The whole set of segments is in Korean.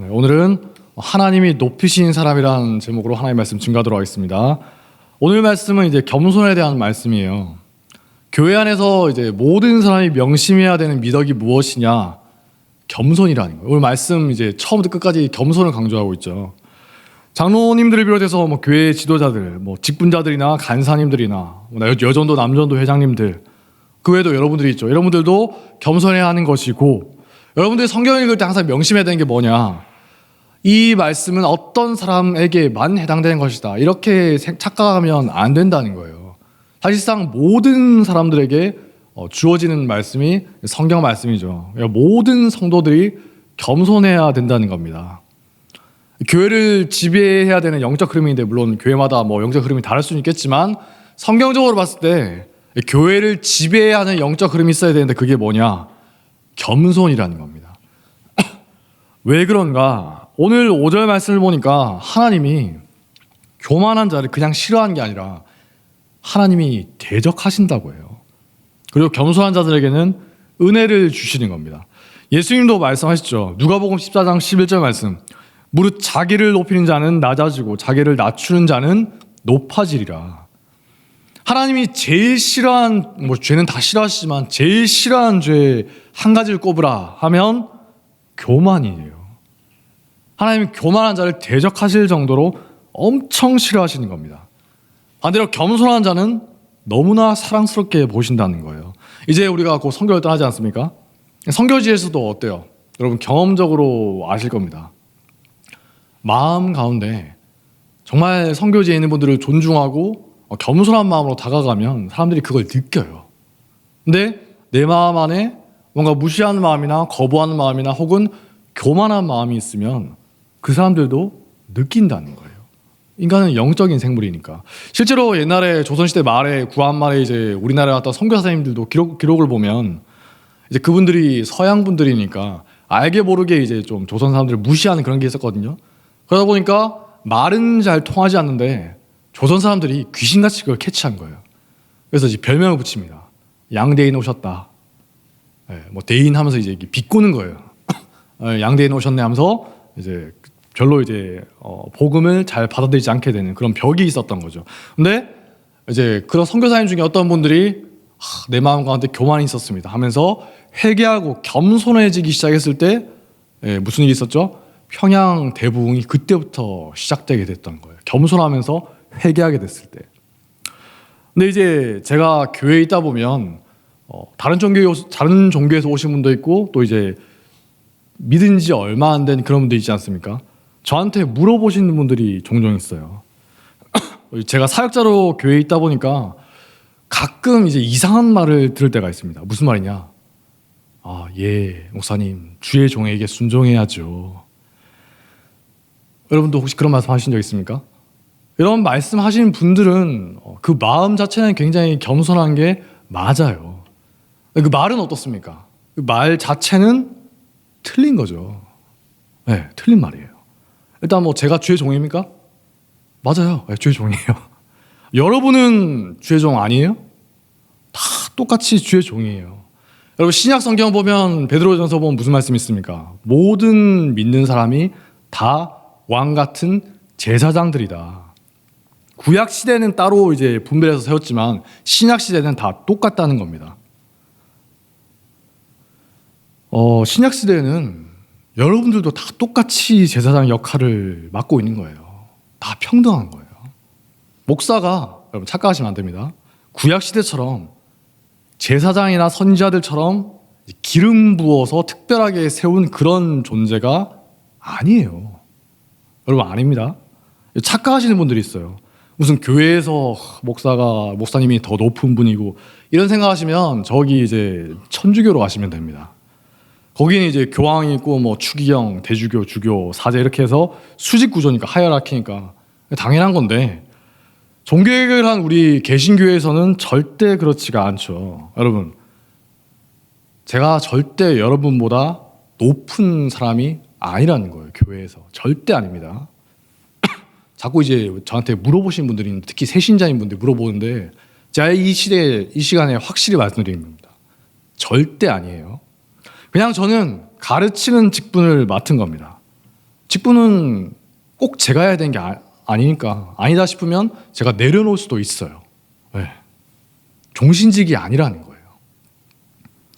오늘은 하나님이 높이신 사람이라는 제목으로 하나님의 말씀 증거하도록 하겠습니다. 오늘 말씀은 이제 겸손에 대한 말씀이에요. 교회 안에서 이제 모든 사람이 명심해야 되는 미덕이 무엇이냐? 겸손이라는 거예요. 오늘 말씀 이제 처음부터 끝까지 겸손을 강조하고 있죠. 장로님들을 비롯해서 교회 지도자들, 직분자들이나 간사님들이나 여전도 남전도 회장님들, 그 외에도 여러분들이 있죠. 여러분들도 겸손해야 하는 것이고, 여러분들이 성경 읽을 때 항상 명심해야 되는 게 뭐냐? 이 말씀은 어떤 사람에게만 해당되는 것이다. 이렇게 착각하면 안 된다는 거예요. 사실상 모든 사람들에게 주어지는 말씀이 성경 말씀이죠. 모든 성도들이 겸손해야 된다는 겁니다. 교회를 지배해야 되는 영적 흐름인데, 물론 교회마다 영적 흐름이 다를 수는 있겠지만, 성경적으로 봤을 때 교회를 지배해야 하는 영적 흐름이 있어야 되는데, 그게 뭐냐? 겸손이라는 겁니다. 왜 그런가? 오늘 5절 말씀을 보니까 하나님이 교만한 자를 그냥 싫어하는 게 아니라 하나님이 대적하신다고 해요. 그리고 겸손한 자들에게는 은혜를 주시는 겁니다. 예수님도 말씀하셨죠. 누가복음 14장 11절 말씀. 무릇 자기를 높이는 자는 낮아지고 자기를 낮추는 자는 높아지리라. 하나님이 제일 싫어한, 죄는 다 싫어하시지만 제일 싫어하는 죄 한 가지를 꼽으라 하면 교만이에요. 하나님이 교만한 자를 대적하실 정도로 엄청 싫어하시는 겁니다. 반대로 겸손한 자는 너무나 사랑스럽게 보신다는 거예요. 이제 우리가 곧 선교를 떠나지 않습니까? 선교지에서도 어때요? 여러분 경험적으로 아실 겁니다. 마음 가운데 정말 선교지에 있는 분들을 존중하고 겸손한 마음으로 다가가면 사람들이 그걸 느껴요. 근데 내 마음 안에 뭔가 무시하는 마음이나 거부하는 마음이나 혹은 교만한 마음이 있으면 그 사람들도 느낀다는 거예요. 인간은 영적인 생물이니까. 실제로 옛날에 조선시대 말에 구한 말에 이제 우리나라에 왔던 선교사님들도 기록을 보면 이제 그분들이 서양 분들이니까 알게 모르게 이제 좀 조선 사람들을 무시하는 그런 게 있었거든요. 그러다 보니까 말은 잘 통하지 않는데 조선 사람들이 귀신같이 그걸 캐치한 거예요. 그래서 이제 별명을 붙입니다. 양대인 오셨다. 대인 하면서 이제 비꼬는 거예요. 양대인 오셨네 하면서 이제 별로 이제 복음을 잘 받아들이지 않게 되는 그런 벽이 있었던 거죠. 근데 이제 그런 선교사님 중에 어떤 분들이 내 마음 가운데 교만이 있었습니다 하면서 회개하고 겸손해지기 시작했을 때 무슨 일이 있었죠? 평양 대부흥이 그때부터 시작되게 됐던 거예요. 겸손하면서 회개하게 됐을 때. 근데 이제 제가 교회에 있다 보면 다른 종교에서 오신 분도 있고 또 이제 믿은 지 얼마 안 된 그런 분들 있지 않습니까? 저한테 물어보시는 분들이 종종 있어요. 제가 사역자로 교회에 있다 보니까 가끔 이제 이상한 말을 들을 때가 있습니다. 무슨 말이냐? 목사님, 주의 종에게 순종해야죠. 여러분도 혹시 그런 말씀 하신 적 있습니까? 이런 말씀 하시는 분들은 그 마음 자체는 굉장히 겸손한 게 맞아요. 그 말은 어떻습니까? 그 말 자체는 틀린 거죠. 네, 틀린 말이에요. 일단 제가 주의 종입니까? 맞아요. 네, 주의 종이에요. 여러분은 주의 종 아니에요? 다 똑같이 주의 종이에요. 여러분 신약 성경 보면 베드로전서 보면 무슨 말씀이 있습니까? 모든 믿는 사람이 다 왕 같은 제사장들이다. 구약 시대는 따로 이제 분별해서 세웠지만 신약 시대는 다 똑같다는 겁니다. 신약 시대에는 여러분들도 다 똑같이 제사장 역할을 맡고 있는 거예요. 다 평등한 거예요. 목사가, 여러분 착각하시면 안 됩니다. 구약 시대처럼 제사장이나 선지자들처럼 기름 부어서 특별하게 세운 그런 존재가 아니에요. 여러분 아닙니다. 착각하시는 분들이 있어요. 무슨 교회에서 목사님이 더 높은 분이고 이런 생각하시면 저기 이제 천주교로 가시면 됩니다. 거기는 이제 교황이 있고 추기경, 대주교, 주교, 사제 이렇게 해서 수직 구조니까 하이라키니까 당연한 건데 종교개혁을 한 우리 개신교회에서는 절대 그렇지가 않죠. 여러분, 제가 절대 여러분보다 높은 사람이 아니라는 거예요. 교회에서 절대 아닙니다. 자꾸 이제 저한테 물어보신 분들이 있는데 특히 새신자인 분들 물어보는데 제가 이 시간에 확실히 말씀드립니다. 절대 아니에요. 그냥 저는 가르치는 직분을 맡은 겁니다. 직분은 꼭 제가 해야 되는 게 아니니까 아니다 싶으면 제가 내려놓을 수도 있어요. 네. 종신직이 아니라는 거예요.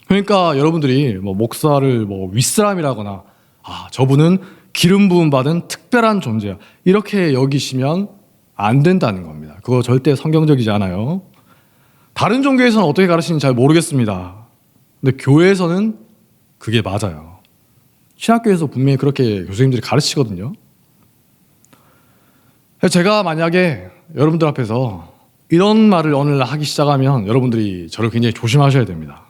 그러니까 여러분들이 뭐 목사를 뭐 윗사람이라거나 저분은 기름 부음 받은 특별한 존재야 이렇게 여기시면 안 된다는 겁니다. 그거 절대 성경적이지 않아요. 다른 종교에서는 어떻게 가르치는지 잘 모르겠습니다. 근데 교회에서는 그게 맞아요. 신학교에서 분명히 그렇게 교수님들이 가르치거든요. 제가 만약에 여러분들 앞에서 이런 말을 어느 날 하기 시작하면 여러분들이 저를 굉장히 조심하셔야 됩니다.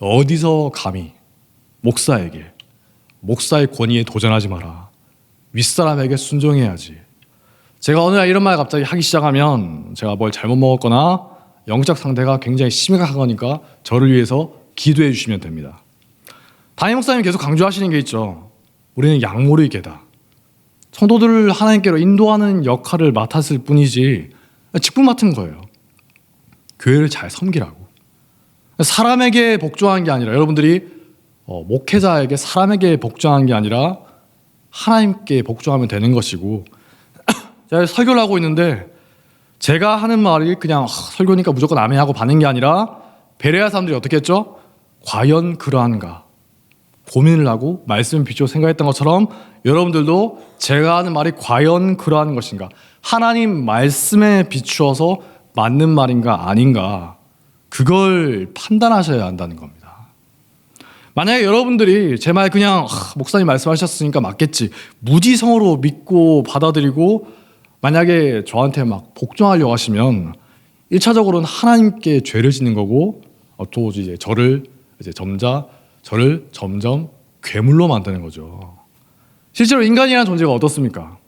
어디서 감히 목사에게 목사의 권위에 도전하지 마라. 윗사람에게 순종해야지. 제가 어느 날 이런 말 갑자기 하기 시작하면 제가 뭘 잘못 먹었거나 영적 상태가 굉장히 심각한 거니까 저를 위해서 기도해 주시면 됩니다. 담임 목사님이 계속 강조하시는 게 있죠. 우리는 약물의 계다. 성도들을 하나님께로 인도하는 역할을 맡았을 뿐이지 직분 맡은 거예요. 교회를 잘 섬기라고. 사람에게 복종한 게 아니라 여러분들이 목회자에게 사람에게 복종한 게 아니라 하나님께 복종하면 되는 것이고 제가 설교를 하고 있는데 제가 하는 말이 그냥 설교니까 무조건 아멘하고 받는 게 아니라 베레아 사람들이 어떻게 했죠? 과연 그러한가 고민을 하고 말씀을 비추어 생각했던 것처럼 여러분들도 제가 하는 말이 과연 그러한 것인가 하나님 말씀에 비추어서 맞는 말인가 아닌가 그걸 판단하셔야 한다는 겁니다. 만약에 여러분들이 제 말 그냥 목사님 말씀하셨으니까 맞겠지 무지성으로 믿고 받아들이고 만약에 저한테 막 복종하려고 하시면 1차적으로는 하나님께 죄를 짓는 거고 또 이제 저를 점점 괴물로 만드는 거죠. 실제로 인간이라는 존재가 어떻습니까?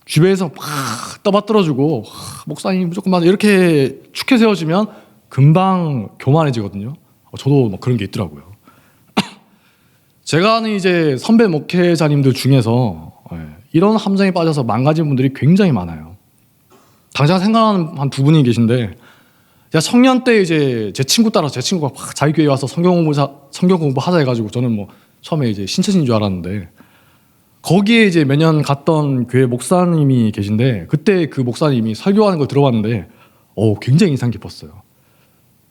주변에서 막 떠받들어주고 목사님 무조건 맞아 이렇게 축해 세워지면 금방 교만해지거든요. 저도 막 그런 게 있더라고요. 제가 아는 이제 선배 목회자님들 중에서 이런 함정에 빠져서 망가진 분들이 굉장히 많아요. 당장 생각나는 한 두 분이 계신데 제가 청년 때 이제 제 친구 따라서 제 친구가 막 자기 교회에 와서 성경 공부하자 해가지고 저는 뭐 처음에 이제 신천지인 줄 알았는데 거기에 이제 몇 년 갔던 교회 목사님이 계신데 그때 그 목사님이 설교하는 걸 들어봤는데 굉장히 인상 깊었어요.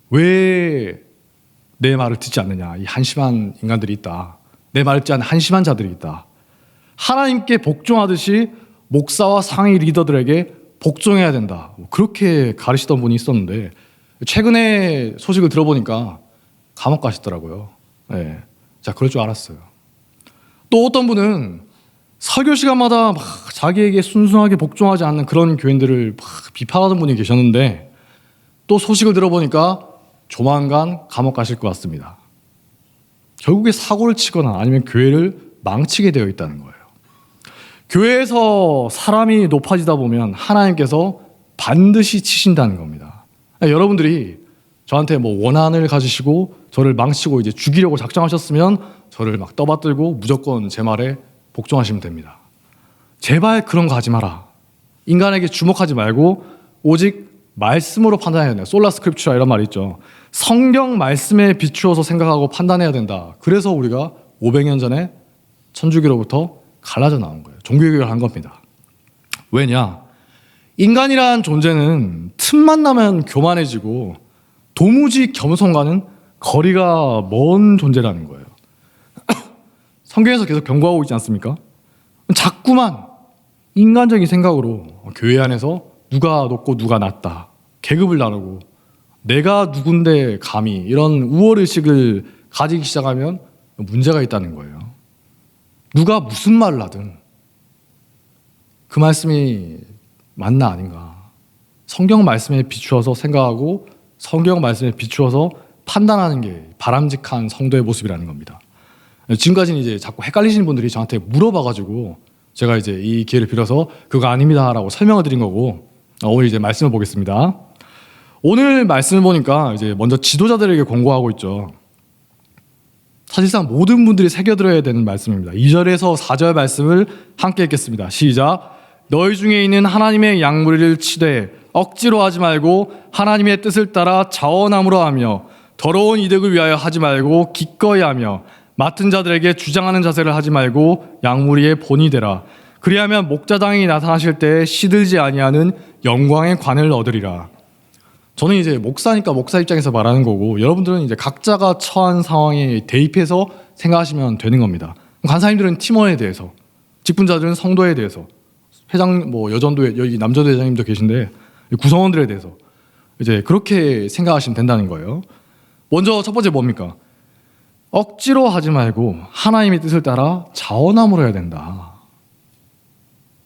왜 내 말을 듣지 않느냐 이 한심한 인간들이 있다. 내 말을 듣지 않는 한심한 자들이 있다. 하나님께 복종하듯이 목사와 상위 리더들에게 복종해야 된다. 그렇게 가르치던 분이 있었는데 최근에 소식을 들어보니까 감옥 가시더라고요. 네. 자, 그럴 줄 알았어요. 또 어떤 분은 설교 시간마다 막 자기에게 순수하게 복종하지 않는 그런 교인들을 막 비판하는 분이 계셨는데 또 소식을 들어보니까 조만간 감옥 가실 것 같습니다. 결국에 사고를 치거나 아니면 교회를 망치게 되어 있다는 거예요. 교회에서 사람이 높아지다 보면 하나님께서 반드시 치신다는 겁니다. 여러분들이 저한테 뭐 원한을 가지시고 저를 망치고 이제 죽이려고 작정하셨으면 저를 막 떠받들고 무조건 제 말에 복종하시면 됩니다. 제발 그런 거 하지 마라. 인간에게 주목하지 말고 오직 말씀으로 판단해야 된다. 솔라 스크립추라 이런 말이 있죠. 성경 말씀에 비추어서 생각하고 판단해야 된다. 그래서 우리가 500년 전에 천주교로부터 갈라져 나온 거예요. 종교개혁을 한 겁니다. 왜냐? 인간이란 존재는 틈만 나면 교만해지고 도무지 겸손과는 거리가 먼 존재라는 거예요. 성경에서 계속 경고하고 있지 않습니까? 자꾸만 인간적인 생각으로 교회 안에서 누가 높고 누가 낮다, 계급을 나누고 내가 누군데 감히 이런 우월의식을 가지기 시작하면 문제가 있다는 거예요. 누가 무슨 말을 하든 그 말씀이 맞나 아닌가 성경 말씀에 비추어서 생각하고 성경 말씀에 비추어서 판단하는 게 바람직한 성도의 모습이라는 겁니다. 지금까지는 이제 자꾸 헷갈리시는 분들이 저한테 물어봐가지고 제가 이제 이 기회를 빌어서 그거 아닙니다라고 설명을 드린 거고 오늘 이제 말씀을 보겠습니다. 오늘 말씀을 보니까 이제 먼저 지도자들에게 권고하고 있죠. 사실상 모든 분들이 새겨들어야 되는 말씀입니다. 2절에서 4절 말씀을 함께 읽겠습니다. 시작. 너희 중에 있는 하나님의 양무리를 치되 억지로 하지 말고 하나님의 뜻을 따라 자원함으로 하며 더러운 이득을 위하여 하지 말고 기꺼이 하며 맡은 자들에게 주장하는 자세를 하지 말고 양무리의 본이 되라. 그리하면 목자장이 나타나실 때 시들지 아니하는 영광의 관을 얻으리라. 저는 이제 목사니까 목사 입장에서 말하는 거고, 여러분들은 이제 각자가 처한 상황에 대입해서 생각하시면 되는 겁니다. 간사님들은 팀원에 대해서, 직분자들은 성도에 대해서, 회장 여전도회 여기 남전도 회장님도 계신데 구성원들에 대해서 이제 그렇게 생각하시면 된다는 거예요. 먼저 첫 번째 뭡니까? 억지로 하지 말고 하나님의 뜻을 따라 자원함으로 해야 된다.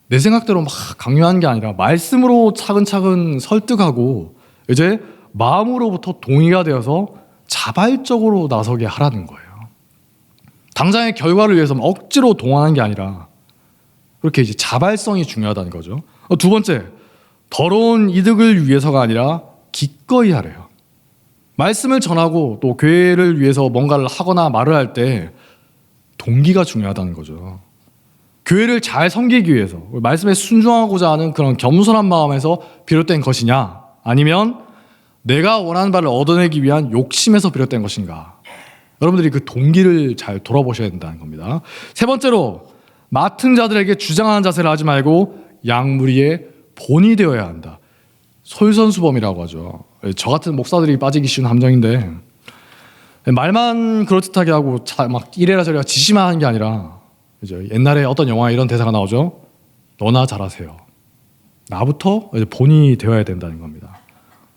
내 생각대로 막 강요하는 게 아니라 말씀으로 차근차근 설득하고 이제 마음으로부터 동의가 되어서 자발적으로 나서게 하라는 거예요. 당장의 결과를 위해서 억지로 동원하는 게 아니라 그렇게 이제 자발성이 중요하다는 거죠. 두 번째, 더러운 이득을 위해서가 아니라 기꺼이 하래요. 말씀을 전하고 또 교회를 위해서 뭔가를 하거나 말을 할 때 동기가 중요하다는 거죠. 교회를 잘 섬기기 위해서 말씀에 순종하고자 하는 그런 겸손한 마음에서 비롯된 것이냐, 아니면 내가 원하는 바를 얻어내기 위한 욕심에서 비롯된 것인가, 여러분들이 그 동기를 잘 돌아보셔야 된다는 겁니다. 세 번째로, 맡은 자들에게 주장하는 자세를 하지 말고 양무리의 본이 되어야 한다. 솔선수범이라고 하죠. 저 같은 목사들이 빠지기 쉬운 함정인데, 말만 그럴듯하게 하고 막 이래라 저래라 지시만 하는 게 아니라, 이제 옛날에 어떤 영화에 이런 대사가 나오죠. 너나 잘하세요. 나부터 이제 본이 되어야 된다는 겁니다.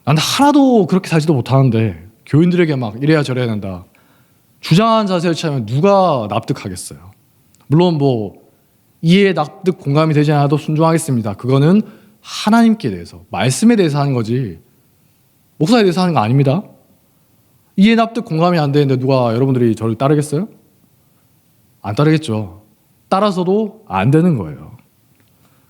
난 하나도 그렇게 살지도 못하는데 교인들에게 막 이래야 저래야 된다, 주장하는 자세를 취하면 누가 납득하겠어요? 물론 이해, 납득, 공감이 되지 않아도 순종하겠습니다. 그거는 하나님께 대해서, 말씀에 대해서 하는 거지 목사에 대해서 하는 거 아닙니다. 이해, 납득, 공감이 안 되는데 누가 여러분들이 저를 따르겠어요? 안 따르겠죠. 따라서도 안 되는 거예요.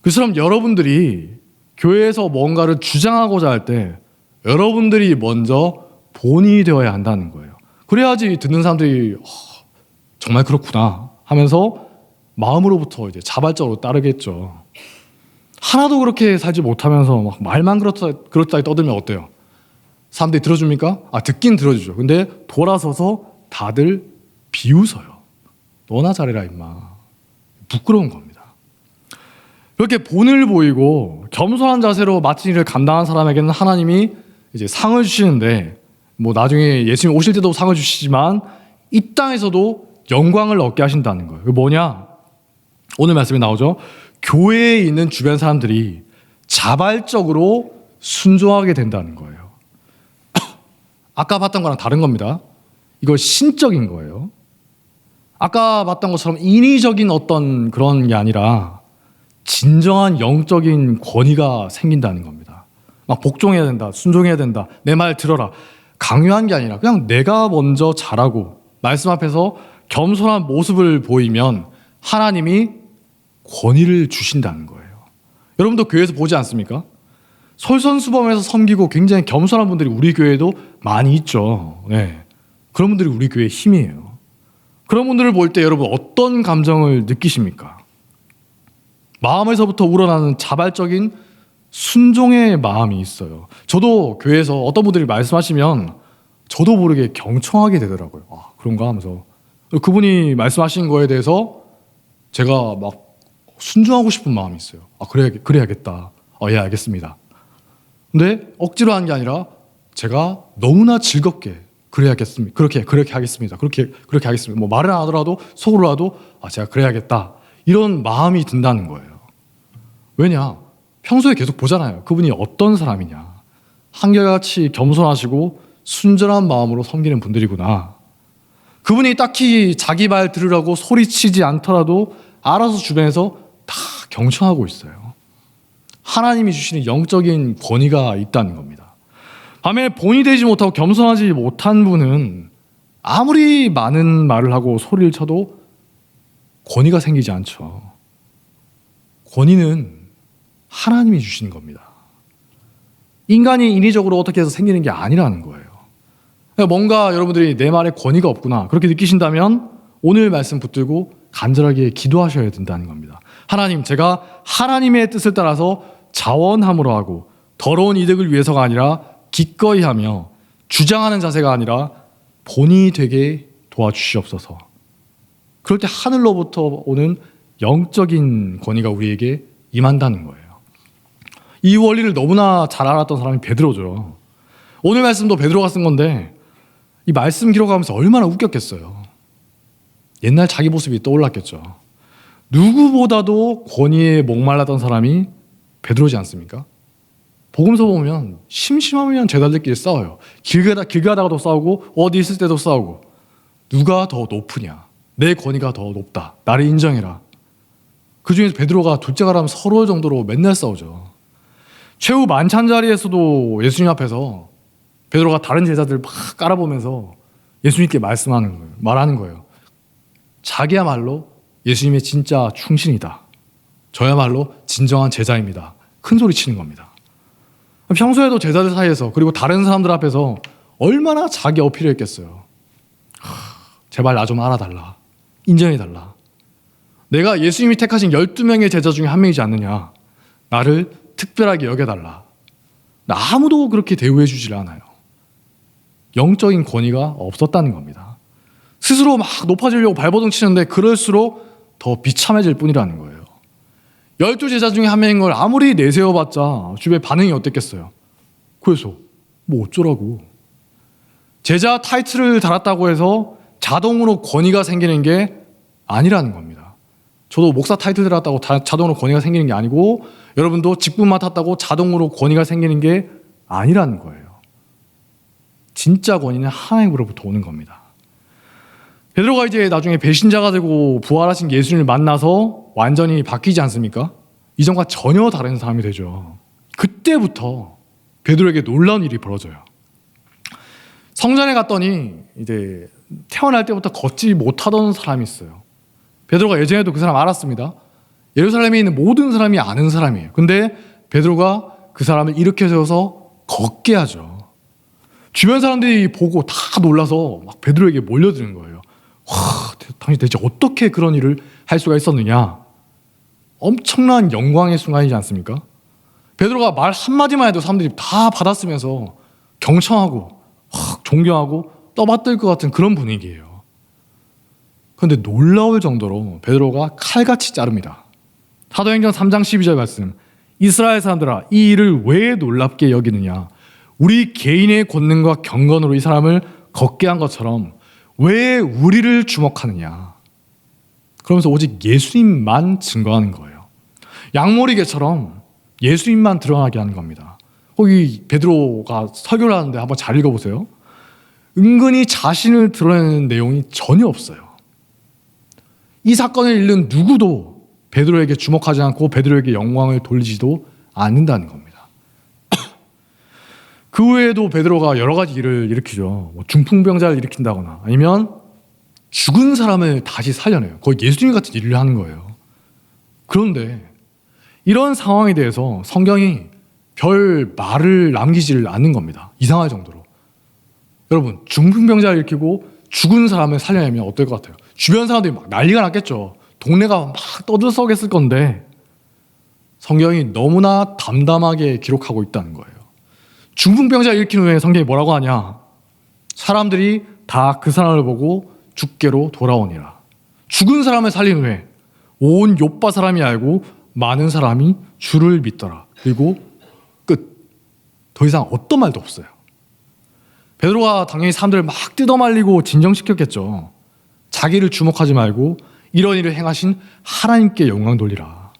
그처럼 여러분들이 교회에서 뭔가를 주장하고자 할 때 여러분들이 먼저 본이 되어야 한다는 거예요. 그래야지 듣는 사람들이 정말 그렇구나 하면서 마음으로부터 이제 자발적으로 따르겠죠. 하나도 그렇게 살지 못하면서 막 말만 그렇다 떠들면 어때요? 사람들이 들어줍니까? 듣긴 들어주죠. 근데 돌아서서 다들 비웃어요. 너나 잘해라 임마. 부끄러운 겁니다. 그렇게 본을 보이고 겸손한 자세로 맡은 일을 감당한 사람에게는 하나님이 이제 상을 주시는데, 나중에 예수님 오실 때도 상을 주시지만 이 땅에서도 영광을 얻게 하신다는 거예요. 그게 뭐냐? 오늘 말씀에 나오죠. 교회에 있는 주변 사람들이 자발적으로 순종하게 된다는 거예요. 아까 봤던 거랑 다른 겁니다. 이거 신적인 거예요. 아까 봤던 것처럼 인위적인 어떤 그런 게 아니라 진정한 영적인 권위가 생긴다는 겁니다. 막 복종해야 된다, 순종해야 된다, 내 말 들어라, 강요한 게 아니라 그냥 내가 먼저 잘하고 말씀 앞에서 겸손한 모습을 보이면 하나님이 권위를 주신다는 거예요. 여러분도 교회에서 보지 않습니까? 솔선수범해서 섬기고 굉장히 겸손한 분들이 우리 교회에도 많이 있죠. 네. 그런 분들이 우리 교회의 힘이에요. 그런 분들을 볼 때 여러분 어떤 감정을 느끼십니까? 마음에서부터 우러나는 자발적인 순종의 마음이 있어요. 저도 교회에서 어떤 분들이 말씀하시면 저도 모르게 경청하게 되더라고요. 그런가 하면서 그분이 말씀하신 거에 대해서 제가 막 순종하고 싶은 마음이 있어요. 그래야겠다. 예, 알겠습니다. 근데 억지로 하는 게 아니라 제가 너무나 즐겁게 그래야겠습니다. 그렇게 하겠습니다. 그렇게 하겠습니다. 말을 안 하더라도 속으로라도 제가 그래야겠다, 이런 마음이 든다는 거예요. 왜냐? 평소에 계속 보잖아요. 그분이 어떤 사람이냐. 한결같이 겸손하시고 순전한 마음으로 섬기는 분들이구나. 그분이 딱히 자기 말 들으라고 소리치지 않더라도 알아서 주변에서 다 경청하고 있어요. 하나님이 주시는 영적인 권위가 있다는 겁니다. 반면에 본이 되지 못하고 겸손하지 못한 분은 아무리 많은 말을 하고 소리를 쳐도 권위가 생기지 않죠. 권위는 하나님이 주신 겁니다. 인간이 인위적으로 어떻게 해서 생기는 게 아니라는 거예요. 뭔가 여러분들이 내 말에 권위가 없구나 그렇게 느끼신다면 오늘 말씀 붙들고 간절하게 기도하셔야 된다는 겁니다. 하나님, 제가 하나님의 뜻을 따라서 자원함으로 하고 더러운 이득을 위해서가 아니라 기꺼이 하며 주장하는 자세가 아니라 본이 되게 도와주시옵소서. 그럴 때 하늘로부터 오는 영적인 권위가 우리에게 임한다는 거예요. 이 원리를 너무나 잘 알았던 사람이 베드로죠. 오늘 말씀도 베드로가 쓴 건데 이 말씀 기록하면서 얼마나 웃겼겠어요. 옛날 자기 모습이 떠올랐겠죠. 누구보다도 권위에 목말랐던 사람이 베드로지 않습니까? 복음서 보면 심심하면 제자들끼리 싸워요. 길 가다가도 싸우고 어디 있을 때도 싸우고 누가 더 높으냐, 내 권위가 더 높다, 나를 인정해라. 그 중에서 베드로가 둘째가라면 서로 정도로 맨날 싸우죠. 최후 만찬 자리에서도 예수님 앞에서 베드로가 다른 제자들 막 깔아보면서 예수님께 말하는 거예요. 자기야말로 예수님의 진짜 충신이다. 저야말로 진정한 제자입니다. 큰 소리 치는 겁니다. 평소에도 제자들 사이에서 그리고 다른 사람들 앞에서 얼마나 자기 어필을 했겠어요. 제발 나 좀 알아달라. 인정해달라. 내가 예수님이 택하신 12명의 제자 중에 한 명이지 않느냐. 나를 특별하게 여겨달라. 아무도 그렇게 대우해 주질 않아요. 영적인 권위가 없었다는 겁니다. 스스로 막 높아지려고 발버둥 치는데 그럴수록 더 비참해질 뿐이라는 거예요. 12제자 중에 한 명인 걸 아무리 내세워봤자 주변 반응이 어땠겠어요? 그래서 뭐 어쩌라고. 제자 타이틀을 달았다고 해서 자동으로 권위가 생기는 게 아니라는 겁니다. 저도 목사 타이틀 달았다고 자동으로 권위가 생기는 게 아니고 여러분도 직분 맡았다고 자동으로 권위가 생기는 게 아니라는 거예요. 진짜 권위는 하나님으로부터 오는 겁니다. 베드로가 이제 나중에 배신자가 되고 부활하신 예수님을 만나서 완전히 바뀌지 않습니까? 이전과 전혀 다른 사람이 되죠. 그때부터 베드로에게 놀라운 일이 벌어져요. 성전에 갔더니 이제 태어날 때부터 걷지 못하던 사람이 있어요. 베드로가 예전에도 그 사람 알았습니다. 예루살렘에 있는 모든 사람이 아는 사람이에요. 근데 베드로가 그 사람을 일으켜 세워서 걷게 하죠. 주변 사람들이 보고 다 놀라서 막 베드로에게 몰려드는 거예요. 와, 당신 대체 어떻게 그런 일을 할 수가 있었느냐? 엄청난 영광의 순간이지 않습니까? 베드로가 말 한마디만 해도 사람들이 다 받았으면서 경청하고 존경하고 떠받들 것 같은 그런 분위기예요. 그런데 놀라울 정도로 베드로가 칼같이 자릅니다. 사도행전 3장 12절 말씀. 이스라엘 사람들아, 이 일을 왜 놀랍게 여기느냐? 우리 개인의 권능과 경건으로 이 사람을 걷게 한 것처럼 왜 우리를 주목하느냐? 그러면서 오직 예수님만 증거하는 거예요. 양모리개처럼 예수님만 드러나게 하는 겁니다. 거기 베드로가 설교를 하는데 한번 잘 읽어보세요. 은근히 자신을 드러내는 내용이 전혀 없어요. 이 사건을 읽는 누구도 베드로에게 주목하지 않고 베드로에게 영광을 돌리지도 않는다는 겁니다. 그 외에도 베드로가 여러 가지 일을 일으키죠. 중풍병자를 일으킨다거나 아니면 죽은 사람을 다시 살려내요. 거의 예수님 같은 일을 하는 거예요. 그런데 이런 상황에 대해서 성경이 별 말을 남기지를 않는 겁니다. 이상할 정도로. 여러분, 중풍병자를 일으키고 죽은 사람을 살려내면 어떨 것 같아요? 주변 사람들이 막 난리가 났겠죠. 동네가 막 떠들썩했을 건데 성경이 너무나 담담하게 기록하고 있다는 거예요. 중풍병자를 일으킨 후에 성경이 뭐라고 하냐? 사람들이 다 그 사람을 보고 죽게로 돌아오니라. 죽은 사람을 살린 후에 온 욥바 사람이 알고 많은 사람이 주를 믿더라. 그리고 끝. 더 이상 어떤 말도 없어요. 베드로가 당연히 사람들을 막 뜯어말리고 진정시켰겠죠. 자기를 주목하지 말고 이런 일을 행하신 하나님께 영광 돌리라.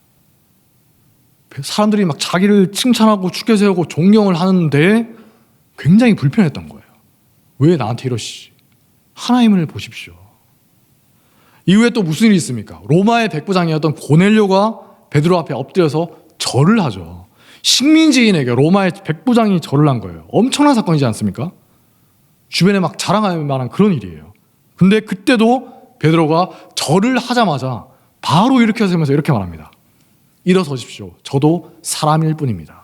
사람들이 막 자기를 칭찬하고 축켜 세우고 존경을 하는데 굉장히 불편했던 거예요. 왜 나한테 이러시지? 하나님을 보십시오. 이후에 또 무슨 일이 있습니까? 로마의 백부장이었던 고넬료가 베드로 앞에 엎드려서 절을 하죠. 식민지인에게 로마의 백부장이 절을 한 거예요. 엄청난 사건이지 않습니까? 주변에 막 자랑할 만한 그런 일이에요. 근데 그때도 베드로가 절을 하자마자 바로 일으켜서면서 이렇게 말합니다. 일어서십시오. 저도 사람일 뿐입니다.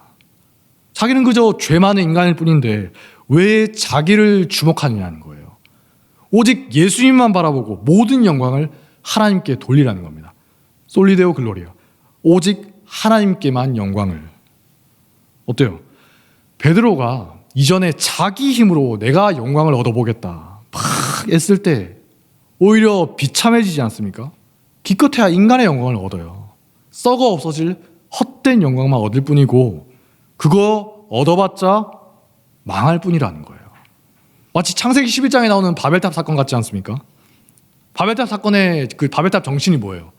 자기는 그저 죄 많은 인간일 뿐인데 왜 자기를 주목하느냐는 거예요. 오직 예수님만 바라보고 모든 영광을 하나님께 돌리라는 겁니다. 솔리데오 글로리아. 오직 하나님께만 영광을. 어때요? 베드로가 이전에 자기 힘으로 내가 영광을 얻어보겠다 막 애쓸 때 오히려 비참해지지 않습니까? 기껏해야 인간의 영광을 얻어요. 썩어 없어질 헛된 영광만 얻을 뿐이고 그거 얻어봤자 망할 뿐이라는 거예요. 마치 창세기 11장에 나오는 바벨탑 사건 같지 않습니까? 바벨탑 사건의 그 바벨탑 정신이 뭐예요?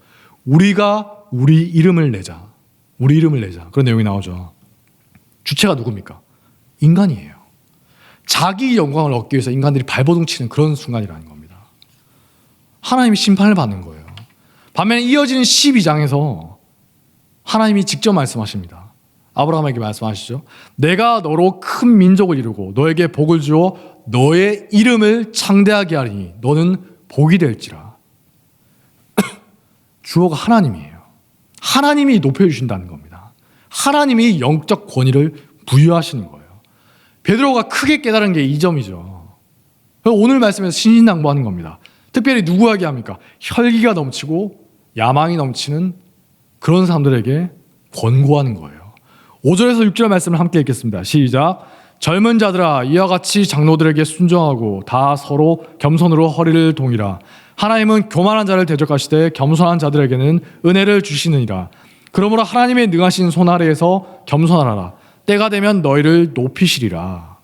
우리가 우리 이름을 내자. 우리 이름을 내자. 그런 내용이 나오죠. 주체가 누굽니까? 인간이에요. 자기 영광을 얻기 위해서 인간들이 발버둥 치는 그런 순간이라는 겁니다. 하나님이 심판을 받는 거예요. 반면에 이어지는 12장에서 하나님이 직접 말씀하십니다. 아브라함에게 말씀하시죠. 내가 너로 큰 민족을 이루고 너에게 복을 주어 너의 이름을 창대하게 하리니 너는 복이 될지라. 주어가 하나님이에요. 하나님이 높여주신다는 겁니다. 하나님이 영적 권위를 부여하시는 거예요. 베드로가 크게 깨달은 게 이 점이죠. 오늘 말씀에서 신신당부하는 겁니다. 특별히 누구에게 합니까? 혈기가 넘치고 야망이 넘치는 그런 사람들에게 권고하는 거예요. 5절에서 6절 말씀을 함께 읽겠습니다. 시작. 젊은 자들아 이와 같이 장로들에게 순종하고 다 서로 겸손으로 허리를 동이라. 하나님은 교만한 자를 대적하시되 겸손한 자들에게는 은혜를 주시느니라. 그러므로 하나님의 능하신 손 아래에서 겸손하라. 때가 되면 너희를 높이시리라.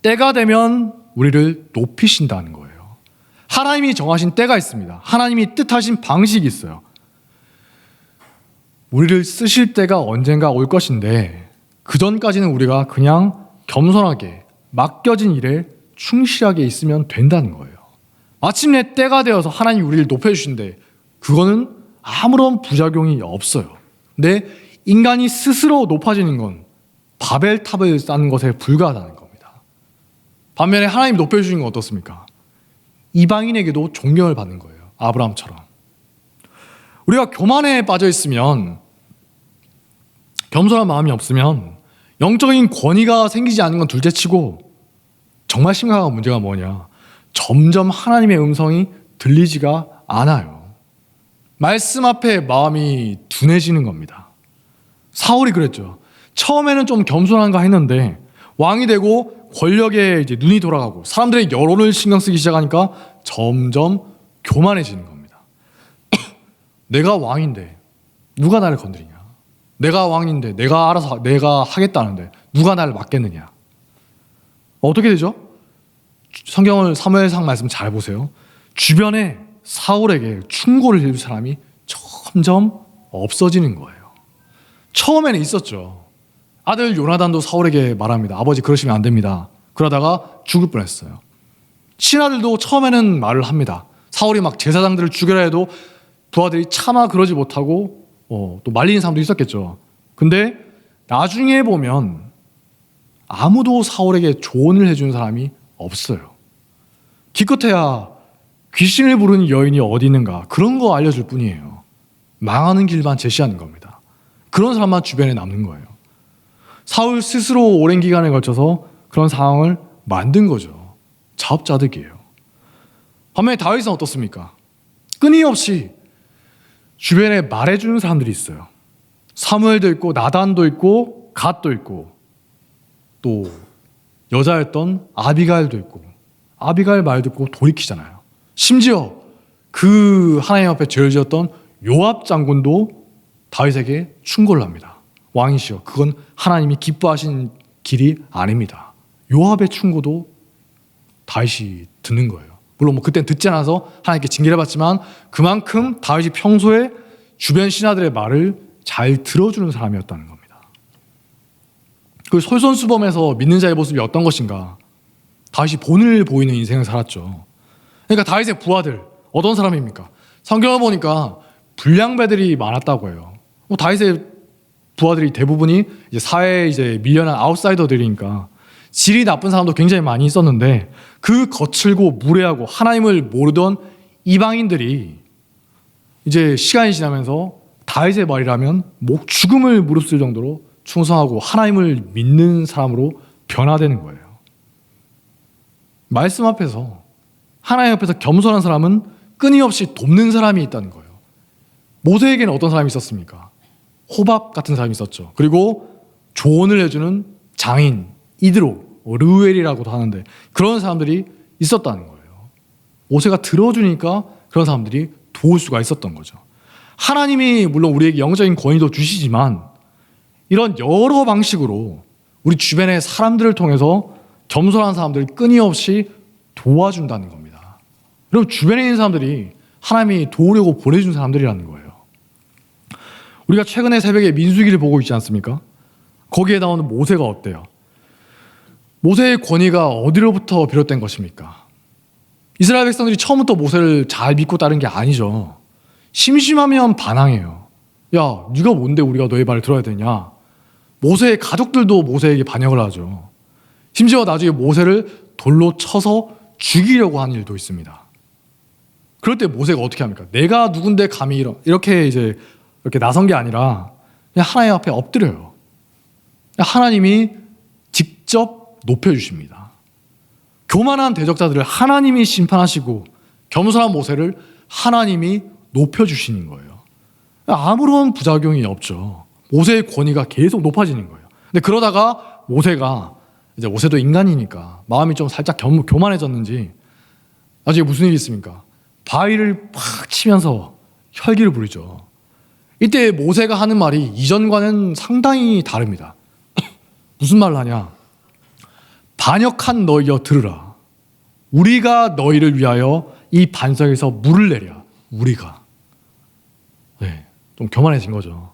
때가 되면 우리를 높이신다는 거예요. 하나님이 정하신 때가 있습니다. 하나님이 뜻하신 방식이 있어요. 우리를 쓰실 때가 언젠가 올 것인데 그 전까지는 우리가 그냥 겸손하게 맡겨진 일에 충실하게 있으면 된다는 거예요. 마침내 때가 되어서 하나님이 우리를 높여주신데 그거는 아무런 부작용이 없어요. 근데 인간이 스스로 높아지는 건 바벨탑을 쌓는 것에 불과하다는 겁니다. 반면에 하나님이 높여주신 건 어떻습니까? 이방인에게도 존경을 받는 거예요. 아브라함처럼. 우리가 교만에 빠져 있으면, 겸손한 마음이 없으면 영적인 권위가 생기지 않는 건 둘째치고 정말 심각한 문제가 뭐냐? 점점 하나님의 음성이 들리지가 않아요. 말씀 앞에 마음이 둔해지는 겁니다. 사울이 그랬죠. 처음에는 좀 겸손한가 했는데 왕이 되고 권력에 이제 눈이 돌아가고 사람들의 여론을 신경 쓰기 시작하니까 점점 교만해지는 겁니다. 내가 왕인데 누가 나를 건드리냐? 내가 왕인데 내가 알아서 내가 하겠다는데 누가 나를 맡겠느냐? 어떻게 되죠? 성경을 사무엘상 말씀 잘 보세요. 주변에 사울에게 충고를 해줄 사람이 점점 없어지는 거예요. 처음에는 있었죠. 아들 요나단도 사울에게 말합니다. 아버지 그러시면 안 됩니다. 그러다가 죽을 뻔했어요. 친아들도 처음에는 말을 합니다. 사울이 막 제사장들을 죽여라 해도 부하들이 차마 그러지 못하고 또 말리는 사람도 있었겠죠. 근데 나중에 보면 아무도 사울에게 조언을 해주는 사람이 없어요. 기껏해야 귀신을 부르는 여인이 어디 있는가 그런 거 알려줄 뿐이에요. 망하는 길만 제시하는 겁니다. 그런 사람만 주변에 남는 거예요. 사울 스스로 오랜 기간에 걸쳐서 그런 상황을 만든 거죠. 자업자득이에요. 반면에 다윗은 어떻습니까? 끊임없이 주변에 말해주는 사람들이 있어요. 사무엘도 있고 나단도 있고 갓도 있고 또 여자였던 아비가일도 있고 아비가일 말 듣고 돌이키잖아요. 심지어 그 하나님 앞에 죄를 지었던 요압 장군도 다윗에게 충고를 합니다. 왕이시여 그건 하나님이 기뻐하신 길이 아닙니다. 요압의 충고도 다윗이 듣는 거예요. 물론 그때는 듣지 않아서 하나님께 징계를 받지만 그만큼 다윗이 평소에 주변 신하들의 말을 잘 들어주는 사람이었다는 겁니다. 그 솔선수범해서 믿는 자의 모습이 어떤 것인가? 다윗이 본을 보이는 인생을 살았죠. 그러니까 다윗의 부하들 어떤 사람입니까? 성경을 보니까 불량배들이 많았다고 해요. 다윗의 부하들이 대부분이 이제 사회에 이제 밀려난 아웃사이더들이니까 질이 나쁜 사람도 굉장히 많이 있었는데 그 거칠고 무례하고 하나님을 모르던 이방인들이 이제 시간이 지나면서 다윗의 말이라면 죽음을 무릅쓸 정도로 충성하고 하나님을 믿는 사람으로 변화되는 거예요. 말씀 앞에서 하나님 앞에서 겸손한 사람은 끊임없이 돕는 사람이 있다는 거예요. 모세에게는 어떤 사람이 있었습니까? 호밥 같은 사람이 있었죠. 그리고 조언을 해주는 장인, 이드로, 르우엘이라고도 하는데 그런 사람들이 있었다는 거예요. 모세가 들어주니까 그런 사람들이 도울 수가 있었던 거죠. 하나님이 물론 우리에게 영적인 권위도 주시지만 이런 여러 방식으로 우리 주변의 사람들을 통해서 겸손한 사람들을 끊임없이 도와준다는 겁니다. 여러분, 주변에 있는 사람들이 하나님이 도우려고 보내준 사람들이라는 거예요. 우리가 최근에 새벽에 민수기를 보고 있지 않습니까? 거기에 나오는 모세가 어때요? 모세의 권위가 어디로부터 비롯된 것입니까? 이스라엘 백성들이 처음부터 모세를 잘 믿고 따른 게 아니죠. 심심하면 반항해요. 야, 네가 뭔데 우리가 너의 말을 들어야 되냐? 모세의 가족들도 모세에게 반역을 하죠. 심지어 나중에 모세를 돌로 쳐서 죽이려고 하는 일도 있습니다. 그럴 때 모세가 어떻게 합니까? 내가 누군데 감히 이렇게 나선 게 아니라 그냥 하나님 앞에 엎드려요. 하나님이 직접 높여주십니다. 교만한 대적자들을 하나님이 심판하시고 겸손한 모세를 하나님이 높여주시는 거예요. 아무런 부작용이 없죠. 모세의 권위가 계속 높아지는 거예요. 근데 그러다가 모세도 인간이니까 마음이 좀 살짝 교만해졌는지 나중에 무슨 일이 있습니까? 바위를 팍 치면서 혈기를 부리죠. 이때 모세가 하는 말이 이전과는 상당히 다릅니다. 무슨 말을 하냐? 반역한 너희여 들으라. 우리가 너희를 위하여 이 반석에서 물을 내랴. 우리가. 네, 좀 교만해진 거죠.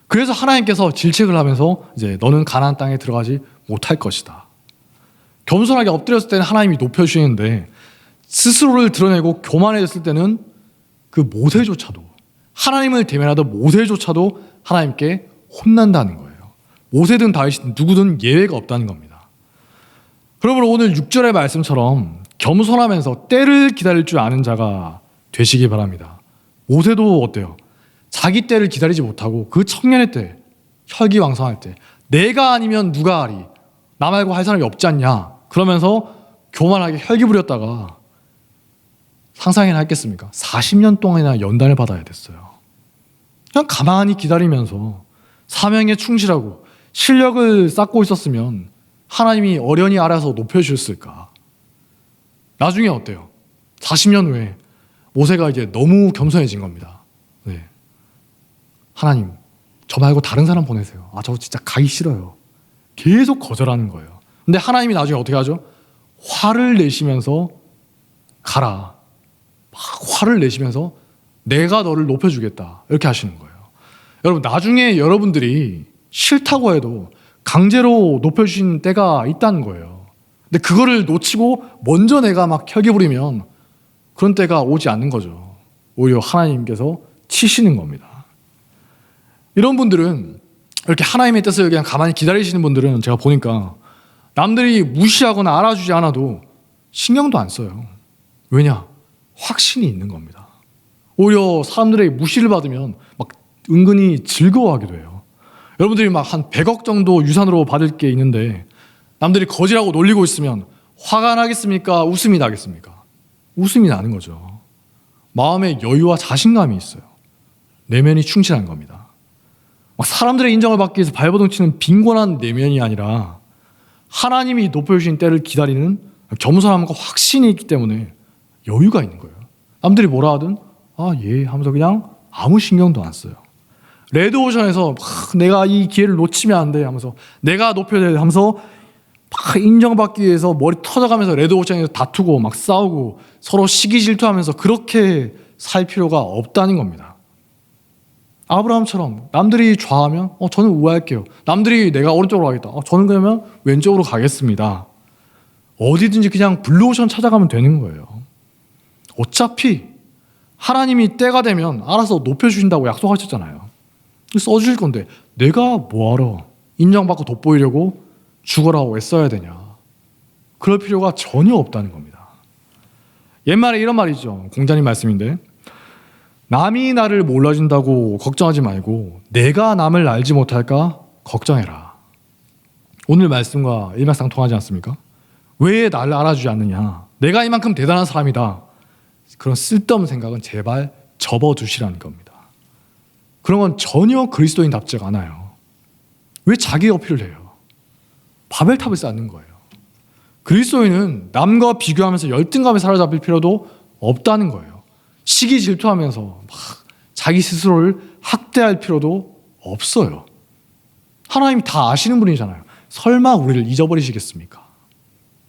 그래서 하나님께서 질책을 하면서 이제 너는 가나안 땅에 들어가지 못할 것이다. 겸손하게 엎드렸을 때는 하나님이 높여주시는데 스스로를 드러내고 교만해졌을 때는 그 모세조차도, 하나님을 대면하던 모세조차도 하나님께 혼난다는 거예요. 모세든 다윗이든 누구든 예외가 없다는 겁니다. 그러므로 오늘 6절의 말씀처럼 겸손하면서 때를 기다릴 줄 아는 자가 되시기 바랍니다. 모세도 어때요? 자기 때를 기다리지 못하고 그 청년의 때, 혈기왕성할 때 내가 아니면 누가 하리? 나 말고 할 사람이 없지 않냐? 그러면서 교만하게 혈기 부렸다가 상상이나 했겠습니까? 40년 동안이나 연단을 받아야 됐어요. 그냥 가만히 기다리면서 사명에 충실하고 실력을 쌓고 있었으면 하나님이 어련히 알아서 높여주셨을까? 나중에 어때요? 40년 후에 모세가 이제 너무 겸손해진 겁니다. 네. 하나님, 저 말고 다른 사람 보내세요. 저 진짜 가기 싫어요. 계속 거절하는 거예요. 근데 하나님이 나중에 어떻게 하죠? 화를 내시면서 가라. 막 화를 내시면서 내가 너를 높여주겠다. 이렇게 하시는 거예요. 여러분, 나중에 여러분들이 싫다고 해도 강제로 높여주신 때가 있다는 거예요. 근데 그거를 놓치고 먼저 내가 막 혈기 부리면 그런 때가 오지 않는 거죠. 오히려 하나님께서 치시는 겁니다. 이런 분들은, 이렇게 하나님의 뜻을 그냥 가만히 기다리시는 분들은 제가 보니까 남들이 무시하거나 알아주지 않아도 신경도 안 써요. 왜냐? 확신이 있는 겁니다. 오히려 사람들의 무시를 받으면 막 은근히 즐거워하기도 해요. 여러분들이 막 한 100억 정도 유산으로 받을 게 있는데 남들이 거지라고 놀리고 있으면 화가 나겠습니까? 웃음이 나겠습니까? 웃음이 나는 거죠. 마음에 여유와 자신감이 있어요. 내면이 충실한 겁니다. 막 사람들의 인정을 받기 위해서 발버둥 치는 빈곤한 내면이 아니라 하나님이 높여주신 때를 기다리는 겸손함과 확신이 있기 때문에 여유가 있는 거예요. 남들이 뭐라 하든 예 하면서 그냥 아무 신경도 안 써요. 레드오션에서 내가 이 기회를 놓치면 안 돼 하면서 내가 높여야 돼 하면서 막 인정받기 위해서 머리 터져가면서 레드오션에서 다투고 막 싸우고 서로 시기 질투하면서 그렇게 살 필요가 없다는 겁니다. 아브라함처럼 남들이 좌하면 저는 우회할게요. 남들이 내가 오른쪽으로 가겠다. 저는 그러면 왼쪽으로 가겠습니다. 어디든지 그냥 블루오션 찾아가면 되는 거예요. 어차피 하나님이 때가 되면 알아서 높여주신다고 약속하셨잖아요. 써주실 건데 내가 뭐하러 인정받고 돋보이려고 죽어라고 애써야 되냐. 그럴 필요가 전혀 없다는 겁니다. 옛말에 이런 말이 있죠. 공자님 말씀인데 남이 나를 몰라준다고 걱정하지 말고 내가 남을 알지 못할까 걱정해라. 오늘 말씀과 일맥상통하지 않습니까? 왜 나를 알아주지 않느냐. 내가 이만큼 대단한 사람이다. 그런 쓸데없는 생각은 제발 접어두시라는 겁니다. 그런 건 전혀 그리스도인답지가 않아요. 왜 자기 어필을 해요? 바벨탑을 쌓는 거예요. 그리스도인은 남과 비교하면서 열등감에 사로잡힐 필요도 없다는 거예요. 시기 질투하면서 막 자기 스스로를 학대할 필요도 없어요. 하나님이 다 아시는 분이잖아요. 설마 우리를 잊어버리시겠습니까?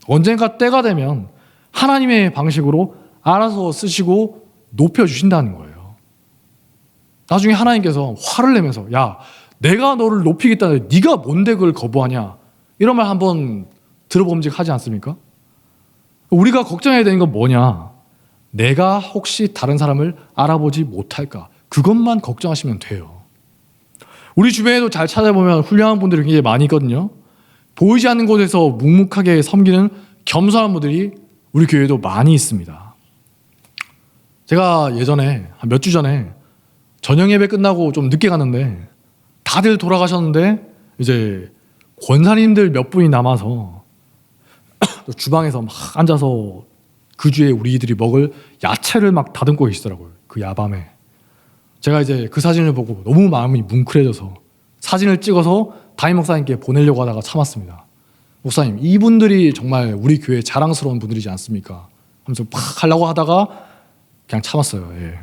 언젠가 때가 되면 하나님의 방식으로 알아서 쓰시고 높여주신다는 거예요. 나중에 하나님께서 화를 내면서 야, 내가 너를 높이겠다는데 네가 뭔데 그걸 거부하냐, 이런 말 한번 들어봄직하지 않습니까? 우리가 걱정해야 되는 건 뭐냐, 내가 혹시 다른 사람을 알아보지 못할까, 그것만 걱정하시면 돼요. 우리 주변에도 잘 찾아보면 훌륭한 분들이 굉장히 많이 있거든요. 보이지 않는 곳에서 묵묵하게 섬기는 겸손한 분들이 우리 교회에도 많이 있습니다. 제가 예전에 한 몇 주 전에 저녁 예배 끝나고 좀 늦게 갔는데 다들 돌아가셨는데 이제 권사님들 몇 분이 남아서 주방에서 막 앉아서 그 주에 우리들이 먹을 야채를 막 다듬고 계시더라고요. 그 야밤에. 제가 이제 그 사진을 보고 너무 마음이 뭉클해져서 사진을 찍어서 담임 목사님께 보내려고 하다가 참았습니다. 목사님, 이분들이 정말 우리 교회 자랑스러운 분들이지 않습니까? 하면서 막 하려고 하다가 그냥 참았어요. 예.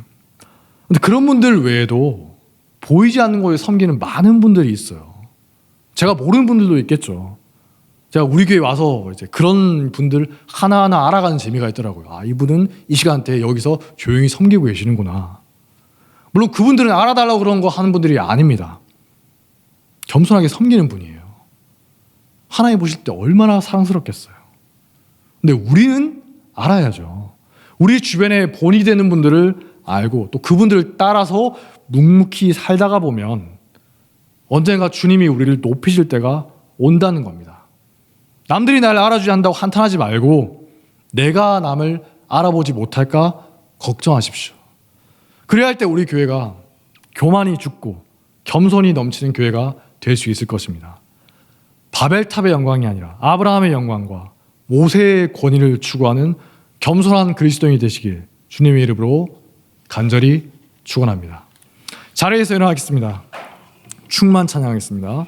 근데 그런 분들 외에도 보이지 않는 곳에 섬기는 많은 분들이 있어요. 제가 모르는 분들도 있겠죠. 제가 우리 교회 와서 이제 그런 분들 하나하나 알아가는 재미가 있더라고요. 아, 이분은 이 시간대에 여기서 조용히 섬기고 계시는구나. 물론 그분들은 알아달라고 그런 거 하는 분들이 아닙니다. 겸손하게 섬기는 분이에요. 하나님 보실 때 얼마나 사랑스럽겠어요. 근데 우리는 알아야죠. 우리 주변에 본이 되는 분들을 알고 또 그분들을 따라서 묵묵히 살다가 보면 언젠가 주님이 우리를 높이실 때가 온다는 겁니다. 남들이 나를 알아주지 않는다고 한탄하지 말고 내가 남을 알아보지 못할까 걱정하십시오. 그래야 할 때 우리 교회가 교만이 죽고 겸손이 넘치는 교회가 될 수 있을 것입니다. 바벨탑의 영광이 아니라 아브라함의 영광과 모세의 권위를 추구하는 겸손한 그리스도인이 되시길 주님의 이름으로 간절히 축원합니다. 자리에서 일어나겠습니다. 충만 찬양하겠습니다.